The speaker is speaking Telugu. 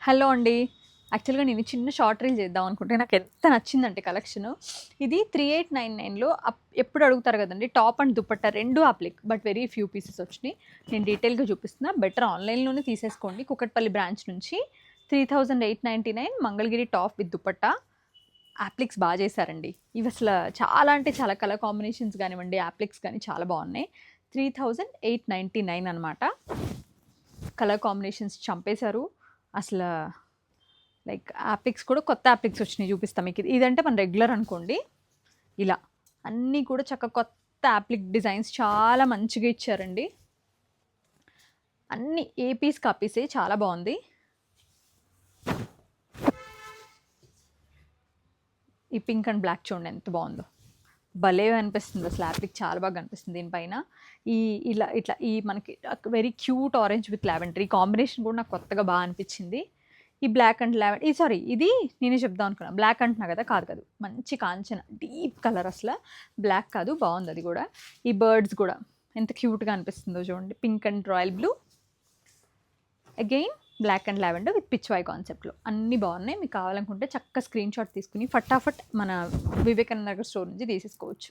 హలో అండి. యాక్చువల్‌గా నేను చిన్న షార్ట్ రీల్ చేద్దాం అనుకుంటే నాకు ఎంత నచ్చిందంటే కలెక్షను. ఇది 3899లో ఎప్పుడు అడుగుతారు కదండీ! Top and dupatta 2 applique. But very few pieces వచ్చినాయి. నేను డీటెయిల్‌గా చూపిస్తున్నా. బెటర్ ఆన్‌లైన్‌లోనే తీసేసుకోండి. కూకట్పల్లి బ్రాంచ్ నుంచి 3899 Mangalagiri top with dupatta. Appliques బా చేశారండి. ఇవి అసల చాలా అంటే చాలా కలర్ కాంబినేషన్స్ గానివ్వండి, అప్లిక్స్ గాని చాలా బాగున్నాయి. 3899 అనమాట. కలర్ కాంబినేషన్స్ చంపేశారు. అసల లైక్ యాప్లిక్స్ కూడా కొత్త యాప్లిక్స్ వచ్చినాయి చూపిస్తాం మీకు. ఇదంటే మన రెగ్యులర్ అనుకోండి. ఇలా అన్నీ కూడా చక్కగా కొత్త యాప్లిక్ డిజైన్స్ చాలా మంచిగా ఇచ్చారండి. అన్నీ ఏ పీస్ కాపీసే చాలా బాగుంది. ఈ పింక్ అండ్ బ్లాక్ చూడండి ఎంత బాగుందో, భలే అనిపిస్తుంది. అసలు యాప్లిక్ చాలా బాగా అనిపిస్తుంది దీనిపైన. ఈ ఇలా ఇట్లా ఈ మనకి very cute orange with lavender ఈ కాంబినేషన్ కూడా నాకు కొత్తగా బాగా అనిపించింది. ఈ బ్లాక్ అండ్ లావెండర్ సారీ ఇది నేనే చెప్దాం అనుకున్నా. బ్లాక్ అంటున్నా కదా, కాదు కాదు, మంచి కాంచన డీప్ కలర్, అసలు బ్లాక్ కాదు, బాగుంది అది కూడా. ఈ బర్డ్స్ కూడా ఎంత క్యూట్గా అనిపిస్తుందో చూడండి. Pink and royal blue, again black and lavender with Pichwai కాన్సెప్ట్లో అన్నీ బాగున్నాయి. మీకు కావాలనుకుంటే చక్కగా స్క్రీన్ షాట్ తీసుకుని ఫటాఫట్ మన వివేకానంద నగర్ స్టోర్ నుంచి తీసేసుకోవచ్చు.